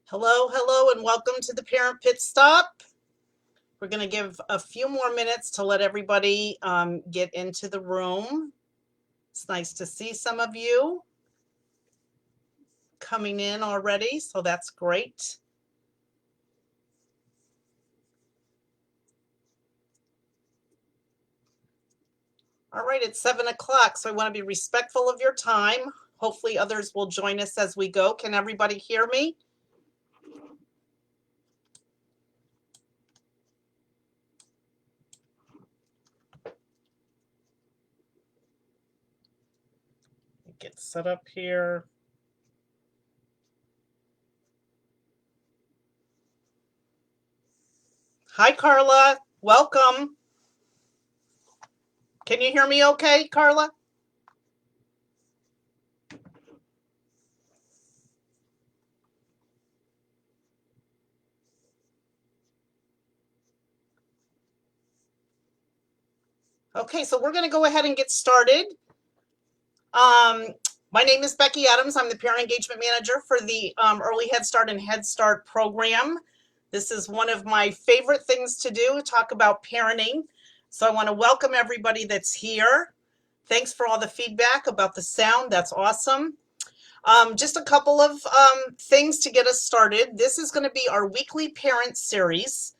Hello, hello, and welcome to the Parent Pit Stop. We're going to give a few more minutes to let everybody get into the room. It's nice to see some of you coming in already, so that's great. All right, it's 7 o'clock, so I want to be respectful of your time. Hopefully others will join us as we go. Can everybody hear me? Get set up here. Hi, Carla. Welcome. Can you hear me okay, Carla? Okay, so we're going to go ahead and get started. My name is Becky Adams. I'm the Parent Engagement Manager for the Early Head Start and Head Start program. This is one of my favorite things to do, talk about parenting. So I want to welcome everybody that's here. Thanks for all the feedback about the sound. That's awesome. Just a couple of things to get us started. This is going to be our weekly parent series.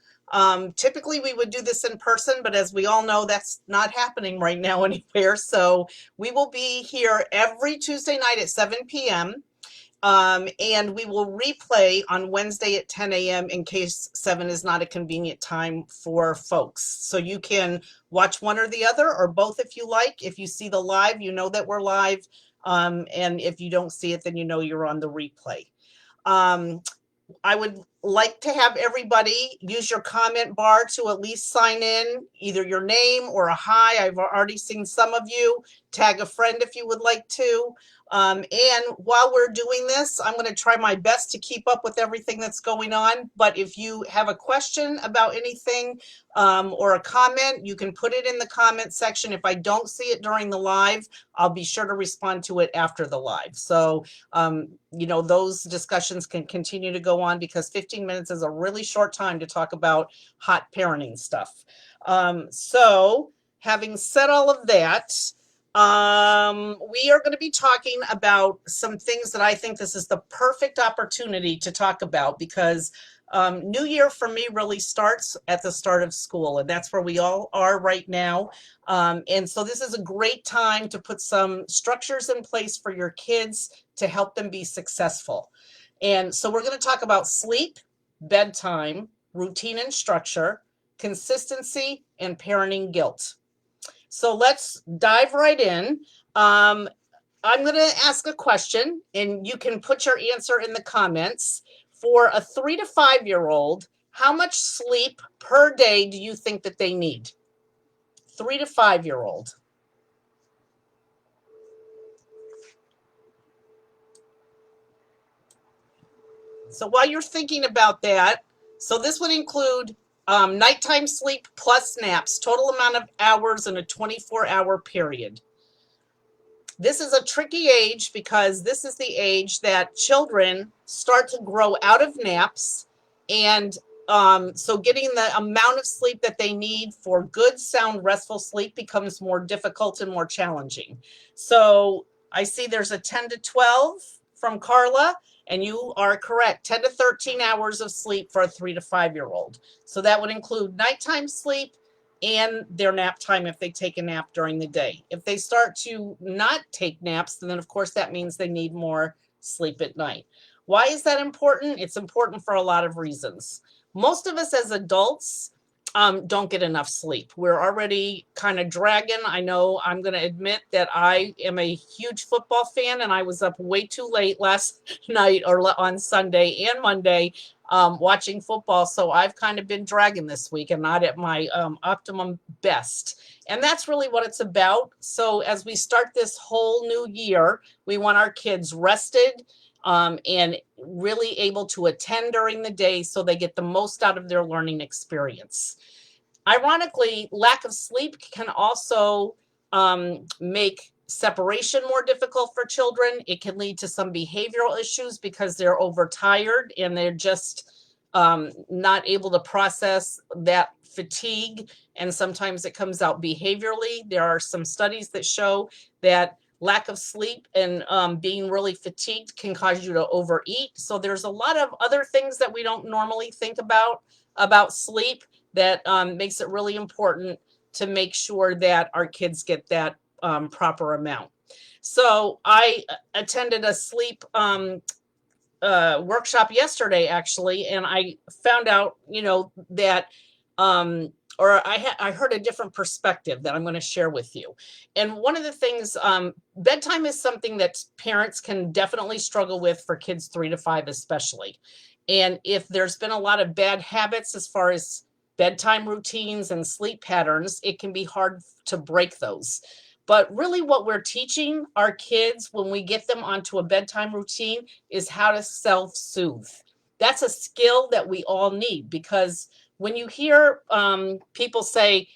Typically we would do this in person, but as we all know, that's not happening right now anywhere. So we will be here every Tuesday night at 7 p.m. And we will replay on Wednesday at 10 a.m. in case 7 is not a convenient time for folks. So you can watch one or the other or both if you like. If you see the live, you know that we're live. And if you don't see it, then you know you're on the replay. I would like to have everybody use your comment bar to at least sign in, either your name or a hi. I've already seen some of you. Tag a friend if you would like to. And while we're doing this, I'm going to try my best to keep up with everything that's going on. But if you have a question about anything or a comment, you can put it in the comment section. If I don't see it during the live, I'll be sure to respond to it after the live. So, those discussions can continue to go on because 15 minutes is a really short time to talk about hot parenting stuff. So having said all of that, we are going to be talking about some things that I think this is the perfect opportunity to talk about because New Year for me really starts at the start of school, and that's where we all are right now. And so this is a great time to put some structures in place for your kids to help them be successful. And so we're going to talk about sleep, bedtime, routine and structure, consistency, and parenting guilt. So let's dive right in. I'm going to ask a question, and you can put your answer in the comments. For a 3 to 5-year-old, how much sleep per day do you think that they need? 3 to 5-year-old. So while you're thinking about that, so this would include nighttime sleep plus naps, total amount of hours in a 24-hour period. This is a tricky age because this is the age that children start to grow out of naps. And so getting the amount of sleep that they need for good, sound, restful sleep becomes more difficult and more challenging. So I see there's a 10 to 12 from Carla, and you are correct. 10 to 13 hours of sleep for a 3 to 5-year-old. So that would include nighttime sleep and their nap time if they take a nap during the day. If they start to not take naps, then of course that means they need more sleep at night. Why is that important? It's important for a lot of reasons. Most of us as adults don't get enough sleep. We're already kind of dragging. I know I'm going to admit that I am a huge football fan, and I was up way too late last night or on Sunday and Monday watching football. So I've kind of been dragging this week and not at my optimum best. And that's really what it's about. So as we start this whole new year, we want our kids rested and really able to attend during the day so they get the most out of their learning experience. Ironically, lack of sleep can also make separation more difficult for children. It can lead to some behavioral issues because they're overtired and they're just not able to process that fatigue. And sometimes it comes out behaviorally. There are some studies that show that lack of sleep and being really fatigued can cause you to overeat. So there's a lot of other things that we don't normally think about sleep that makes it really important to make sure that our kids get that proper amount. So I attended a sleep workshop yesterday, actually, and I found out, that I heard a different perspective that I'm going to share with you. And one of the things, bedtime is something that parents can definitely struggle with for kids 3 to 5, especially. And if there's been a lot of bad habits as far as bedtime routines and sleep patterns, it can be hard to break those. But really, what we're teaching our kids when we get them onto a bedtime routine is how to self-soothe. That's a skill that we all need, because when you hear people say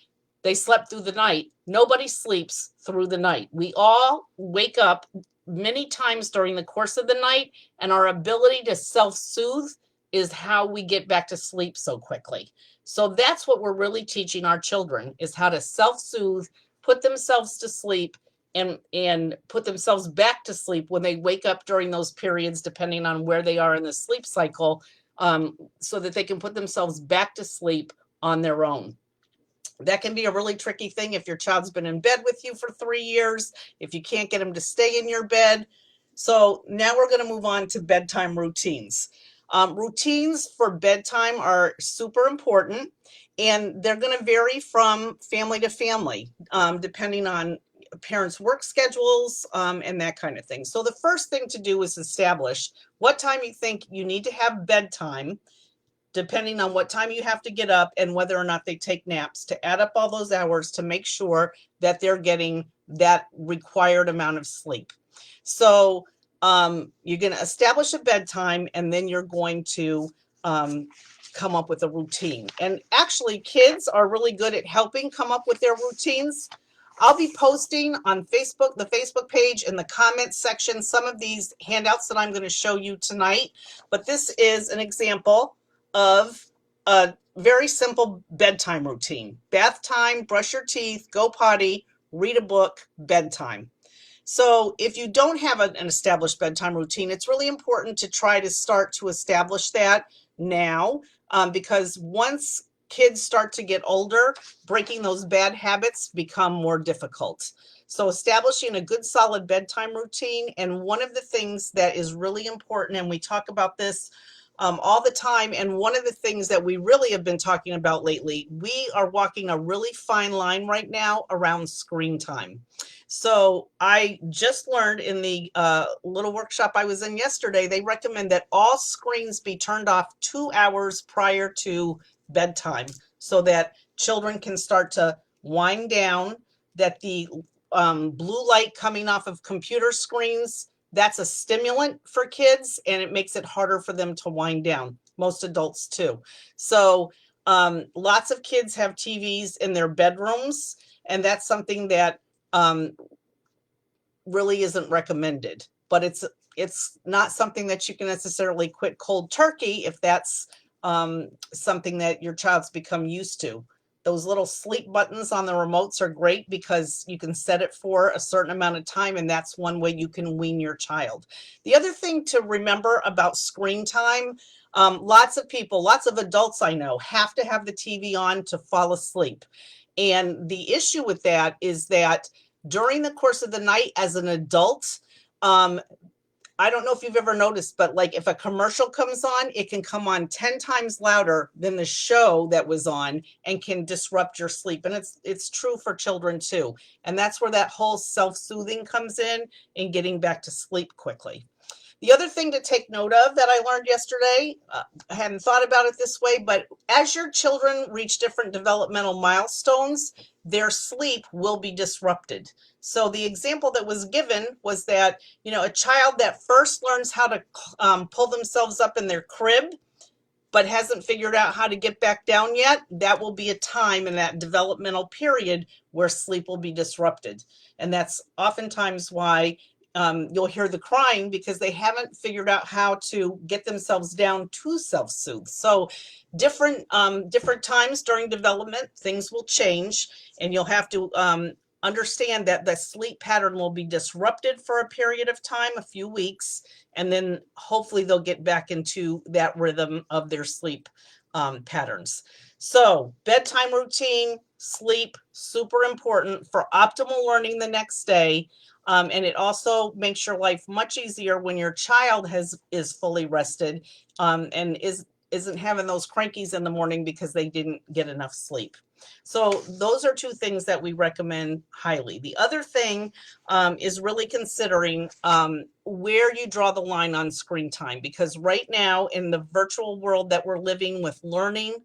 they slept through the night, nobody sleeps through the night. We all wake up many times during the course of the night, and our ability to self-soothe is how we get back to sleep so quickly. So that's what we're really teaching our children, is how to self-soothe, put themselves to sleep, and put themselves back to sleep when they wake up during those periods, depending on where they are in the sleep cycle, so that they can put themselves back to sleep on their own. That can be a really tricky thing if your child's been in bed with you for 3 years, if you can't get them to stay in your bed. So now we're going to move on to bedtime routines. Routines for bedtime are super important, and they're going to vary from family to family, depending on parents' work schedules and that kind of thing. So the first thing to do is establish what time you think you need to have bedtime, depending on what time you have to get up and whether or not they take naps, to add up all those hours to make sure that they're getting that required amount of sleep. So you're going to establish a bedtime, and then you're going to come up with a routine. And actually, kids are really good at helping come up with their routines. I'll be posting on Facebook, the Facebook page, in the comments section, some of these handouts that I'm going to show you tonight. But this is an example of a very simple bedtime routine. Bath time, brush your teeth, go potty, read a book, bedtime. So if you don't have an established bedtime routine, it's really important to try to start to establish that now, because once kids start to get older, breaking those bad habits become more difficult. So establishing a good solid bedtime routine, and one of the things that is really important, and we talk about this all the time, and one of the things that we really have been talking about lately, we are walking a really fine line right now around screen time. So I just learned in the little workshop I was in yesterday, they recommend that all screens be turned off 2 hours prior to bedtime, so that children can start to wind down, that the blue light coming off of computer screens, that's a stimulant for kids, and it makes it harder for them to wind down. Most adults too. So lots of kids have TVs in their bedrooms, and that's something that really isn't recommended. But it's not something that you can necessarily quit cold turkey if that's something that your child's become used to. Those little sleep buttons on the remotes are great because you can set it for a certain amount of time, and that's one way you can wean your child. The other thing to remember about screen time, lots of people, lots of adults I know, have to have the TV on to fall asleep. And the issue with that is that during the course of the night as an adult, I don't know if you've ever noticed, but like if a commercial comes on, it can come on 10 times louder than the show that was on and can disrupt your sleep. And it's true for children too. And that's where that whole self-soothing comes in and getting back to sleep quickly. The other thing to take note of that I learned yesterday, I hadn't thought about it this way, but as your children reach different developmental milestones, their sleep will be disrupted. So the example that was given was that, a child that first learns how to pull themselves up in their crib, but hasn't figured out how to get back down yet, that will be a time in that developmental period where sleep will be disrupted. And that's oftentimes why you'll hear the crying, because they haven't figured out how to get themselves down to self-soothe. So different times during development, things will change, and you'll have to understand that the sleep pattern will be disrupted for a period of time, a few weeks, and then hopefully they'll get back into that rhythm of their sleep patterns. So bedtime routine, sleep, super important for optimal learning the next day. And it also makes your life much easier when your child is fully rested and isn't having those crankies in the morning because they didn't get enough sleep. So those are two things that we recommend highly. The other thing is really considering where you draw the line on screen time, because right now in the virtual world that we're living with learning,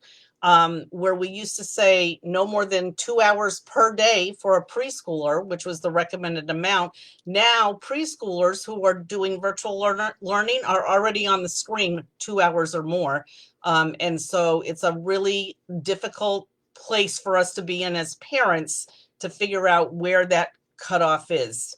where we used to say no more than 2 hours per day for a preschooler, which was the recommended amount. Now preschoolers who are doing virtual learning are already on the screen 2 hours or more. And so it's a really difficult place for us to be in as parents to figure out where that cutoff is,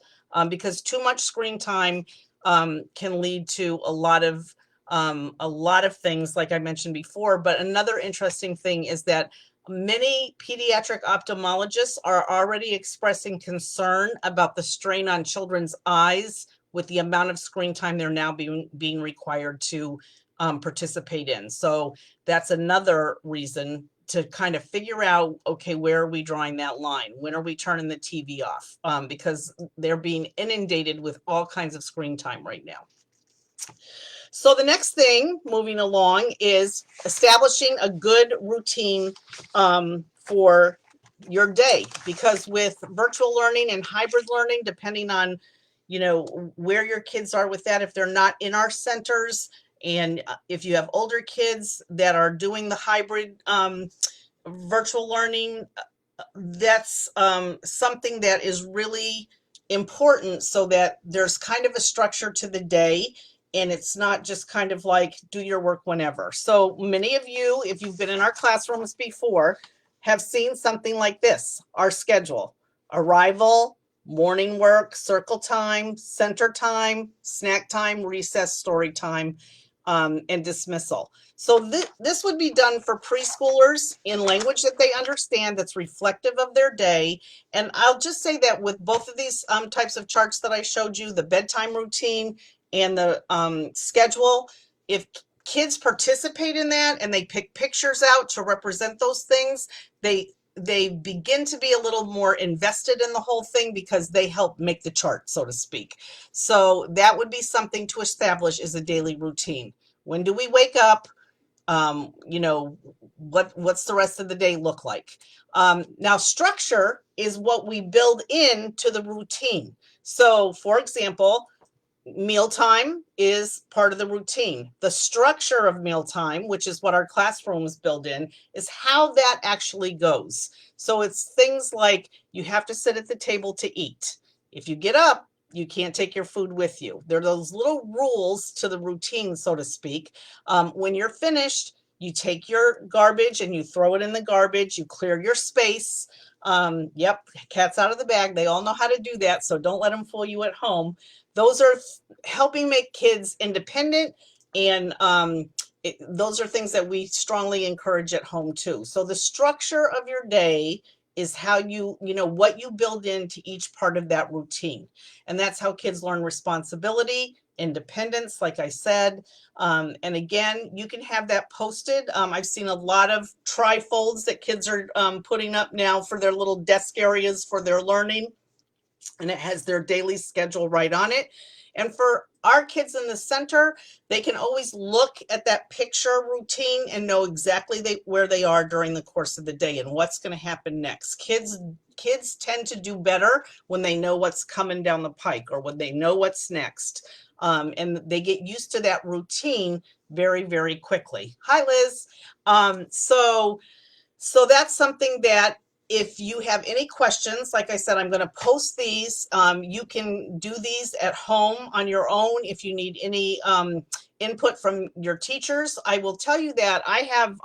because too much screen time can lead to a lot of things, like I mentioned before. But another interesting thing is that many pediatric ophthalmologists are already expressing concern about the strain on children's eyes with the amount of screen time they're now being required to participate in. So that's another reason to kind of figure out, okay, where are we drawing that line? When are we turning the TV off? Because they're being inundated with all kinds of screen time right now. So the next thing, moving along, is establishing a good routine for your day, because with virtual learning and hybrid learning, depending on, where your kids are with that, if they're not in our centers, and if you have older kids that are doing the hybrid virtual learning, that's something that is really important, so that there's kind of a structure to the day, and it's not just kind of like do your work whenever. So many of you, if you've been in our classrooms before, have seen something like this: our schedule: arrival, morning work, circle time, center time, snack time, recess, story time, and dismissal. So this would be done for preschoolers in language that they understand, that's reflective of their day. And I'll just say that with both of these types of charts that I showed you, the bedtime routine and the schedule, if kids participate in that and they pick pictures out to represent those things, they begin to be a little more invested in the whole thing, because they help make the chart, so to speak. So that would be something to establish as a daily routine. When do we wake up? What's the rest of the day look like? Now, structure is what we build into the routine. So, for example, mealtime is part of the routine. The structure of mealtime, which is what our classrooms build in, is how that actually goes. So it's things like you have to sit at the table to eat. If you get up, you can't take your food with you. There are those little rules to the routine, so to speak. When you're finished, you take your garbage and you throw it in the garbage. You clear your space. Yep, cat's out of the bag. They all know how to do that, so don't let them fool you at home. Those are helping make kids independent, and those are things that we strongly encourage at home too. So the structure of your day is how what you build into each part of that routine. And that's how kids learn responsibility, independence, like I said. And again, you can have that posted. I've seen a lot of trifolds that kids are putting up now for their little desk areas for their learning, and it has their daily schedule right on it. And for our kids in the center, they can always look at that picture routine and know exactly where they are during the course of the day and what's going to happen next. Kids tend to do better when they know what's coming down the pike, or when they know what's next. And they get used to that routine very, very quickly. Hi, Liz. So that's something that, if you have any questions, like I said, I'm going to post these. You can do these at home on your own. If you need any input from your teachers. I will tell you that I have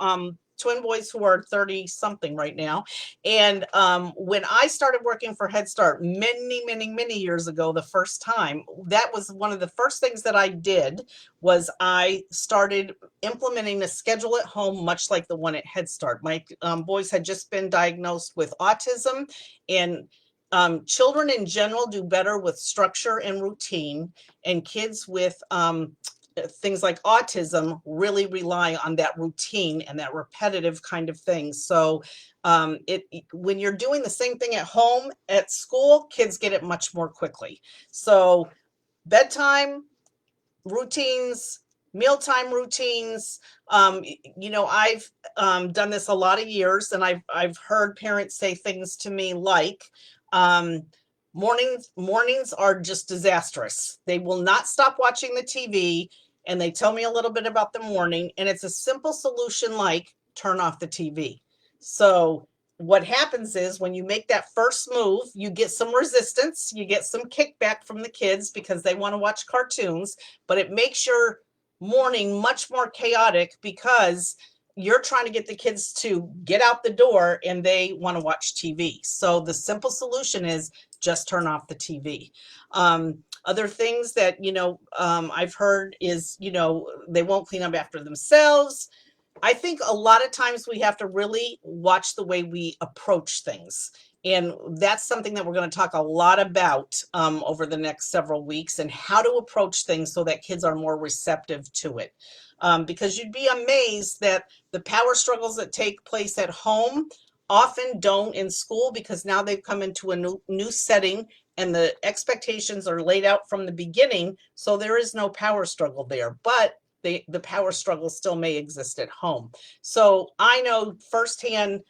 twin boys who are 30 something right now. And when I started working for Head Start many years ago, the first time, that was one of the first things that I did was I started implementing a schedule at home, much like the one at Head Start. My boys had just been diagnosed with autism, and children in general do better with structure and routine, and kids with things like autism really rely on that routine and that repetitive kind of thing. So when you're doing the same thing at home, at school, kids get it much more quickly. So bedtime routines, mealtime routines. I've done this a lot of years, and I've heard parents say things to me like, um, mornings are just disastrous. They will not stop watching the TV, and they tell me a little bit about the morning, and it's a simple solution like turn off the TV. So what happens is when you make that first move, you get some resistance, you get some kickback from the kids because they want to watch cartoons, but it makes your morning much more chaotic because you're trying to get the kids to get out the door and they want to watch TV. So the simple solution is just turn off the TV. Other things that, I've heard is, they won't clean up after themselves. I think a lot of times we have to really watch the way we approach things. And that's something that we're going to talk a lot about over the next several weeks, and how to approach things so that kids are more receptive to it. Because you'd be amazed that the power struggles that take place at home often don't in school, because now they've come into a new setting and the expectations are laid out from the beginning. So there is no power struggle there. But the power struggle still may exist at home. So I know firsthand,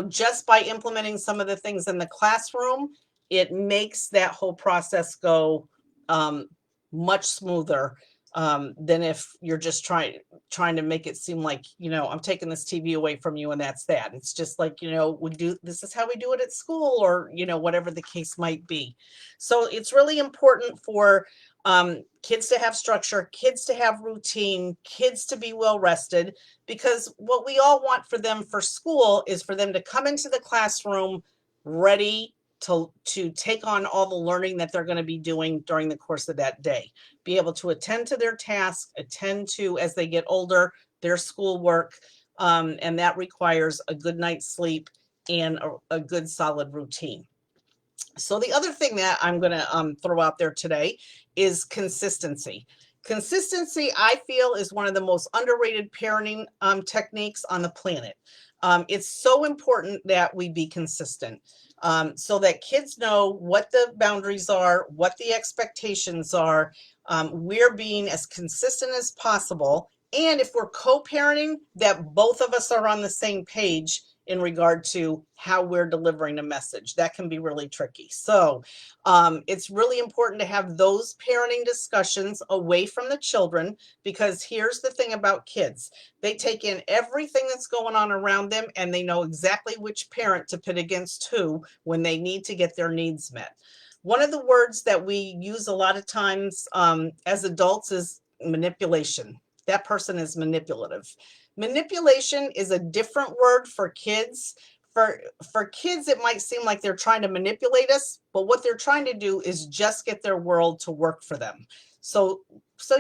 just by implementing some of the things in the classroom, it makes that whole process go um, much smoother than if you're just trying to make it seem like, I'm taking this TV away from you and that's that. It's just like, this is how we do it at school, or, whatever the case might be. So it's really important for kids to have structure, kids to have routine, kids to be well rested, because what we all want for them for school is for them to come into the classroom ready to take on all the learning that they're going to be doing during the course of that day, be able to attend to their tasks, attend to, as they get older, their schoolwork, and that requires a good night's sleep and a good solid routine. So the other thing that I'm going to throw out there today is consistency. Consistency, I feel, is one of the most underrated parenting techniques on the planet. It's so important that we be consistent, so that kids know what the boundaries are, what the expectations are. We're being as consistent as possible. And if we're co-parenting, that both of us are on the same page in regard to how we're delivering a message. That can be really tricky. So it's really important to have those parenting discussions away from the children, because here's the thing about kids. They take in everything that's going on around them, and they know exactly which parent to pit against who when they need to get their needs met. One of the words that we use a lot of times as adults is manipulation. That person is manipulative. Manipulation is a different word for kids. For kids, it might seem like they're trying to manipulate us, but what they're trying to do is just get their world to work for them. So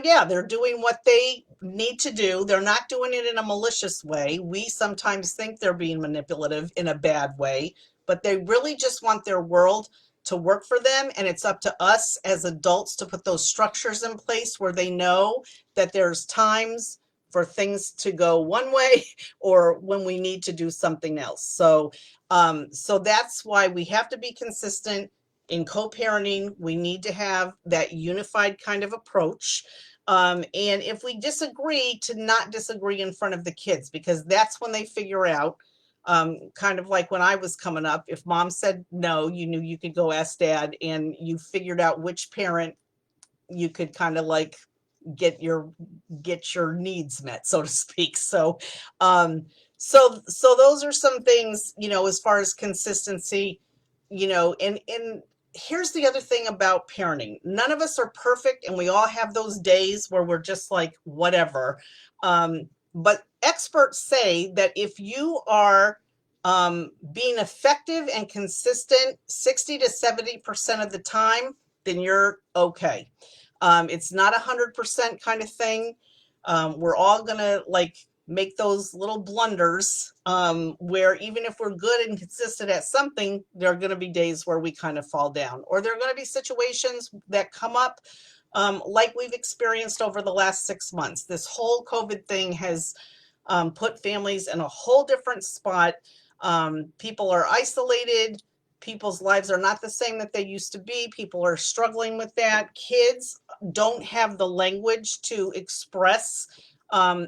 yeah, they're doing what they need to do. They're not doing it in a malicious way. We sometimes think they're being manipulative in a bad way, but they really just want their world to work for them. And it's up to us as adults to put those structures in place where they know that there's times for things to go one way or when we need to do something else. So that's why we have to be consistent in co-parenting. We need to have that unified kind of approach. And if we disagree, to not disagree in front of the kids, because that's when they figure out, kind of like when I was coming up, if mom said no, you knew you could go ask dad, and you figured out which parent you could kind of like get your needs met, so to speak. So those are some things, as far as consistency, and here's the other thing about parenting. None of us are perfect, and we all have those days where we're just like, whatever. But experts say that if you are being effective and consistent 60 to 70% of the time, then you're okay. It's not 100% kind of thing. We're all gonna like make those little blunders where even if we're good and consistent at something, there are going to be days where we kind of fall down, or there are going to be situations that come up like we've experienced over the last 6 months. This whole COVID thing has put families in a whole different spot. People are isolated. People's lives are not the same that they used to be. People are struggling with that. Kids don't have the language to express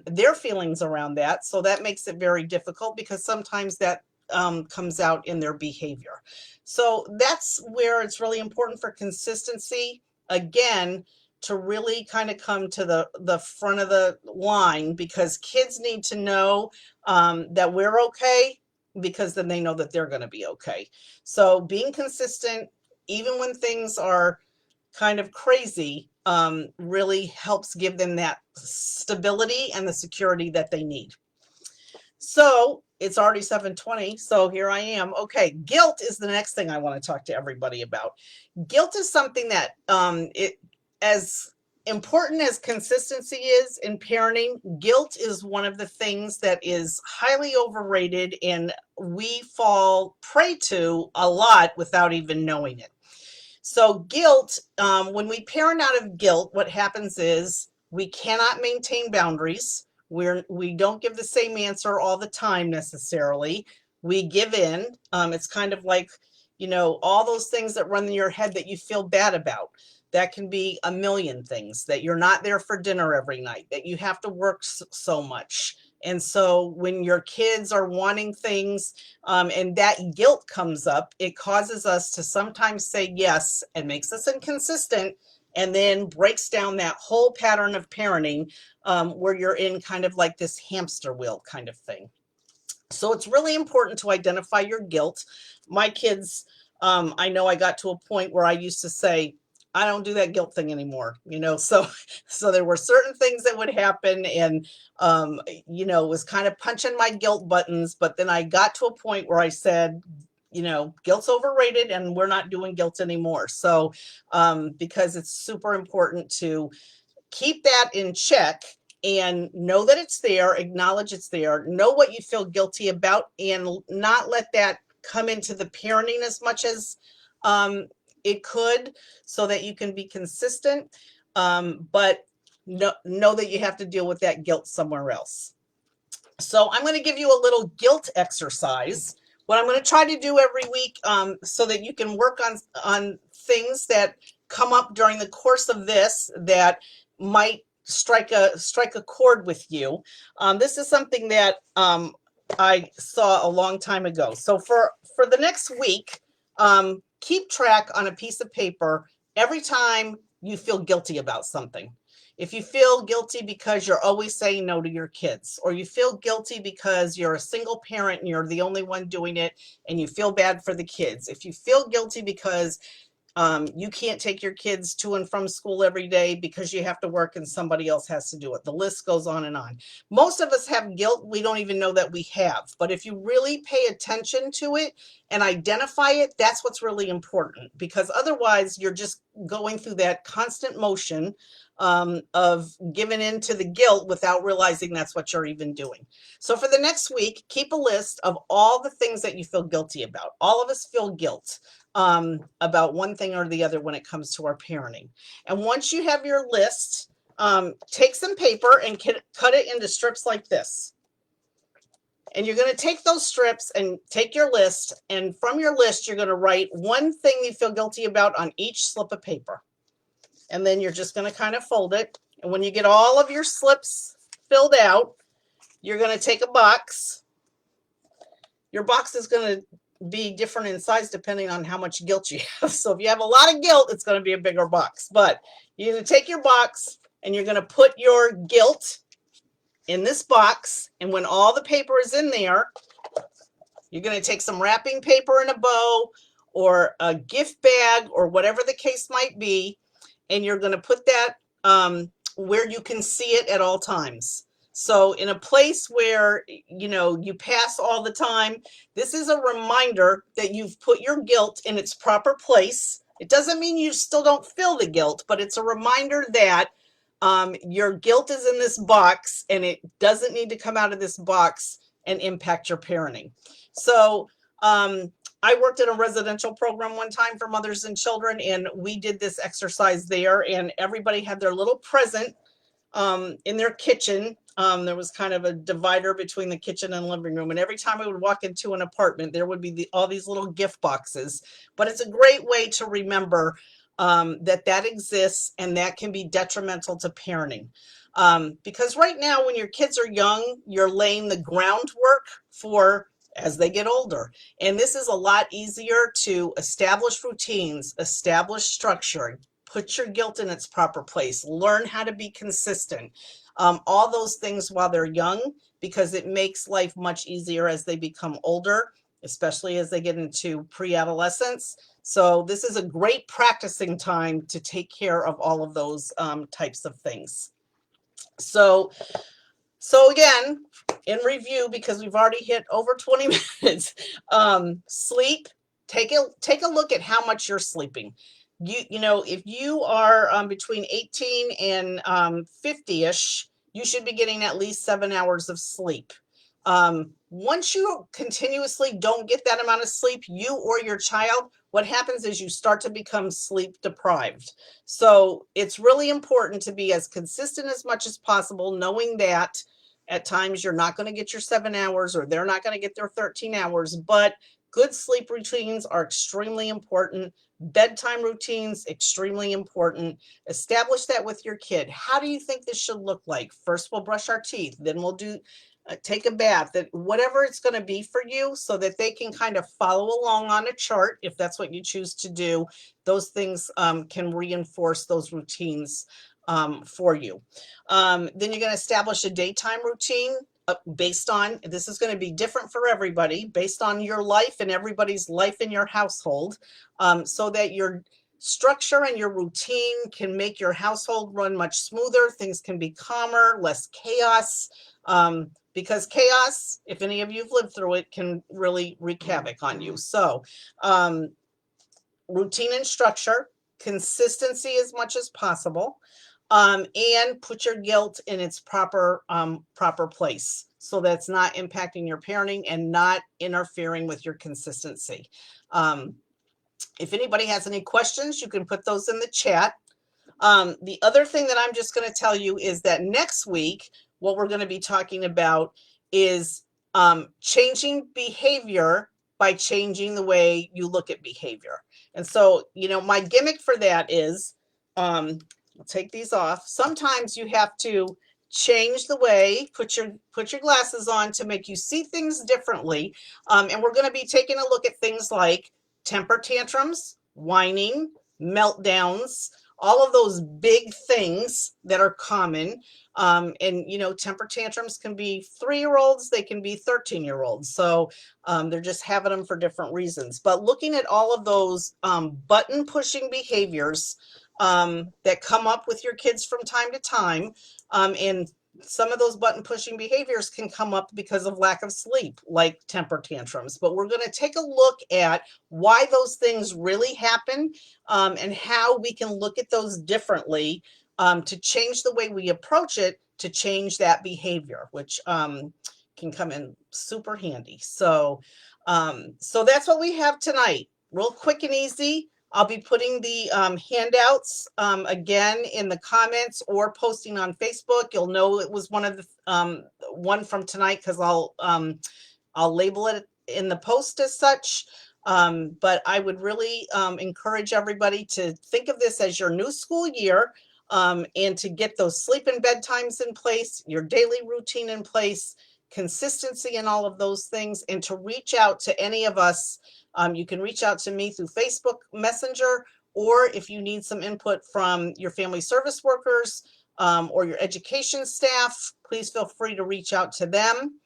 their feelings around that. So that makes it very difficult because sometimes that comes out in their behavior. So that's where it's really important for consistency. Again, to really kind of come to the front of the line, because kids need to know that we're okay, because then they know that they're going to be okay. So being consistent, even when things are kind of crazy, really helps give them that stability and the security that they need. So it's already 7:20, so here I am. Okay, guilt is the next thing I want to talk to everybody about. Guilt is something that as important as consistency is in parenting, guilt is one of the things that is highly overrated, and we fall prey to a lot without even knowing it. So guilt, when we parent out of guilt, what happens is we cannot maintain boundaries. We don't give the same answer all the time necessarily. We give in. It's kind of like, all those things that run in your head that you feel bad about. That can be a million things, that you're not there for dinner every night, that you have to work so much. And so when your kids are wanting things and that guilt comes up, it causes us to sometimes say yes and makes us inconsistent, and then breaks down that whole pattern of parenting where you're in kind of like this hamster wheel kind of thing. So it's really important to identify your guilt. My kids, I know I got to a point where I used to say, I don't do that guilt thing anymore, so there were certain things that would happen, and it was kind of punching my guilt buttons. But then I got to a point where I said, guilt's overrated, and we're not doing guilt anymore. So because it's super important to keep that in check and know that it's there, acknowledge it's there, know what you feel guilty about, and not let that come into the parenting as much as it could, so that you can be consistent, but know that you have to deal with that guilt somewhere else. So I'm going to give you a little guilt exercise. What I'm going to try to do every week, so that you can work on things that come up during the course of this that might strike a chord with you. This is something that I saw a long time ago. So for the next week, keep track on a piece of paper every time you feel guilty about something. If you feel guilty because you're always saying no to your kids, or you feel guilty because you're a single parent and you're the only one doing it and you feel bad for the kids, if you feel guilty because you can't take your kids to and from school every day because you have to work and somebody else has to do it. The list goes on and on. Most of us have guilt we don't even know that we have. But if you really pay attention to it and identify it, that's what's really important, because otherwise you're just going through that constant motion of giving in to the guilt without realizing that's what you're even doing. So for the next week, keep a list of all the things that you feel guilty about. All of us feel guilt about one thing or the other when it comes to our parenting. And once you have your list, take some paper and cut it into strips like this. And you're going to take those strips and take your list, and from your list, you're going to write one thing you feel guilty about on each slip of paper. And then you're just going to kind of fold it. And when you get all of your slips filled out, you're going to take a box. Your box is going to be different in size depending on how much guilt you have. So if you have a lot of guilt, it's going to be a bigger box. But you're going to take your box and you're going to put your guilt in this box. And when all the paper is in there, you're going to take some wrapping paper and a bow, or a gift bag or whatever the case might be, and you're going to put that where you can see it at all times. So in a place where you pass all the time, this is a reminder that you've put your guilt in its proper place. It doesn't mean you still don't feel the guilt, but it's a reminder that your guilt is in this box and it doesn't need to come out of this box and impact your parenting. So I worked in a residential program one time for mothers and children, and we did this exercise there, and everybody had their little present in their kitchen. There was kind of a divider between the kitchen and living room. And every time I would walk into an apartment, there would be all these little gift boxes. But it's a great way to remember that exists, and that can be detrimental to parenting. Because right now, when your kids are young, you're laying the groundwork for as they get older. And this is a lot easier to establish routines, establish structure, put your guilt in its proper place, learn how to be consistent, all those things while they're young, because it makes life much easier as they become older, especially as they get into pre-adolescence. So this is a great practicing time to take care of all of those types of things. So again, in review, because we've already hit over 20 minutes, sleep, take a look at how much you're sleeping. If you are between 18 and 50-ish, you should be getting at least 7 hours of sleep. Once you continuously don't get that amount of sleep, you or your child, what happens is you start to become sleep deprived. So it's really important to be as consistent as much as possible, knowing that at times you're not going to get your 7 hours or they're not going to get their 13 hours, but good sleep routines are extremely important. Bedtime routines, extremely important. Establish that with your kid. How do you think this should look like? First, we'll brush our teeth. Then we'll take a bath, that whatever it's going to be for you, so that they can kind of follow along on a chart if that's what you choose to do. Those things can reinforce those routines for you. Then you're going to establish a daytime routine based on, this is going to be different for everybody, based on your life and everybody's life in your household, so that your structure and your routine can make your household run much smoother. Things can be calmer, less chaos, because chaos, if any of you have lived through it, can really wreak havoc on you. So routine and structure, consistency as much as possible, and put your guilt in its proper place, so that's not impacting your parenting and not interfering with your consistency. If anybody has any questions, you can put those in the chat. The other thing that I'm just going to tell you is that next week, what we're going to be talking about is changing behavior by changing the way you look at behavior. And so, my gimmick for that is, I'll take these off. Sometimes you have to change the way, put your glasses on to make you see things differently. And we're going to be taking a look at things like temper tantrums, whining, meltdowns, all of those big things that are common. And temper tantrums can be 3-year-olds, they can be 13-year-olds. So they're just having them for different reasons. But looking at all of those button pushing behaviors that come up with your kids from time to time, and some of those button pushing behaviors can come up because of lack of sleep, like temper tantrums. But we're going to take a look at why those things really happen, and how we can look at those differently to change the way we approach it, to change that behavior, which can come in super handy. So that's what we have tonight. Real quick and easy. I'll be putting the handouts again in the comments or posting on Facebook. You'll know it was one of the one from tonight, because I'll label it in the post as such. But I would really encourage everybody to think of this as your new school year, and to get those sleep and bedtimes in place, your daily routine in place, consistency in all of those things, and to reach out to any of us. You can reach out to me through Facebook Messenger, or if you need some input from your family service workers or your education staff, please feel free to reach out to them.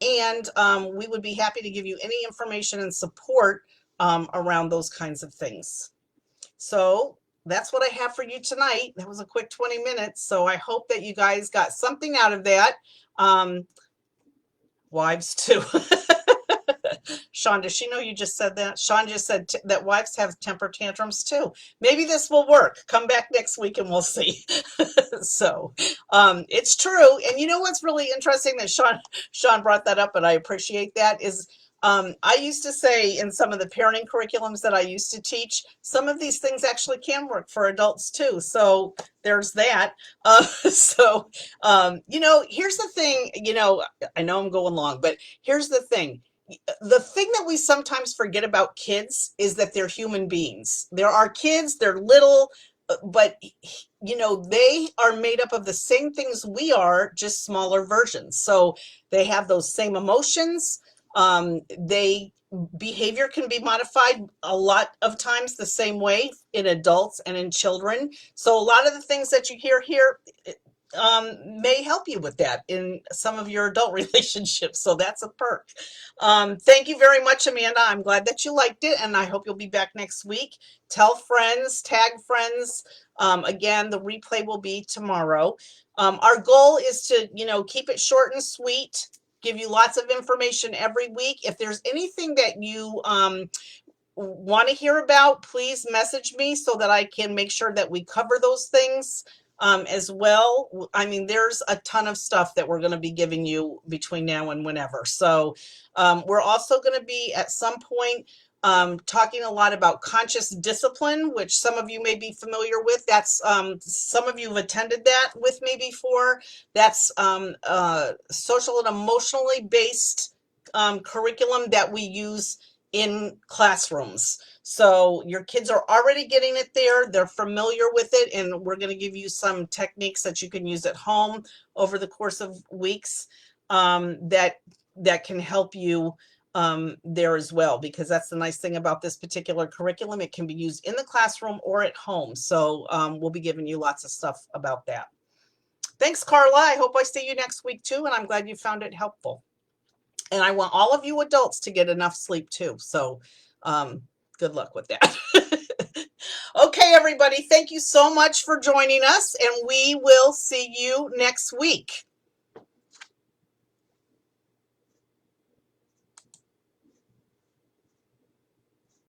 And we would be happy to give you any information and support around those kinds of things. So that's what I have for you tonight. That was a quick 20 minutes. So I hope that you guys got something out of that. Um, Wives too. Sean, does she know you just said that? Sean just said that wives have temper tantrums too. Maybe this will work. Come back next week and we'll see. So it's true. And you know what's really interesting that Sean brought that up, and I appreciate that, is I used to say in some of the parenting curriculums that I used to teach, some of these things actually can work for adults too. So there's that. Here's the thing, I know I'm going long, but here's the thing. The thing that we sometimes forget about kids is that they're human beings. There are kids, they're little, but they are made up of the same things we are, just smaller versions. So they have those same emotions. They behavior can be modified a lot of times the same way in adults and in children. So a lot of the things that you hear here may help you with that in some of your adult relationships. So that's a perk. Thank you very much, Amanda. I'm glad that you liked it, and I hope you'll be back next week. Tell friends, tag friends. Again, the replay will be tomorrow. Our goal is to, keep it short and sweet, give you lots of information every week. If there's anything that you want to hear about, please message me so that I can make sure that we cover those things as well. I mean, there's a ton of stuff that we're going to be giving you between now and whenever. So we're also going to be at some point talking a lot about conscious discipline, which some of you may be familiar with. That's some of you have attended that with me before. That's social and emotionally based curriculum that we use in classrooms. So your kids are already getting it there. They're familiar with it, and we're going to give you some techniques that you can use at home over the course of weeks that can help you there as well, because that's the nice thing about this particular curriculum. It can be used in the classroom or at home. So we'll be giving you lots of stuff about that. Thanks, Carla. I hope I see you next week too, and I'm glad you found it helpful. And I want all of you adults to get enough sleep too. So good luck with that. Okay, everybody, thank you so much for joining us, and we will see you next week.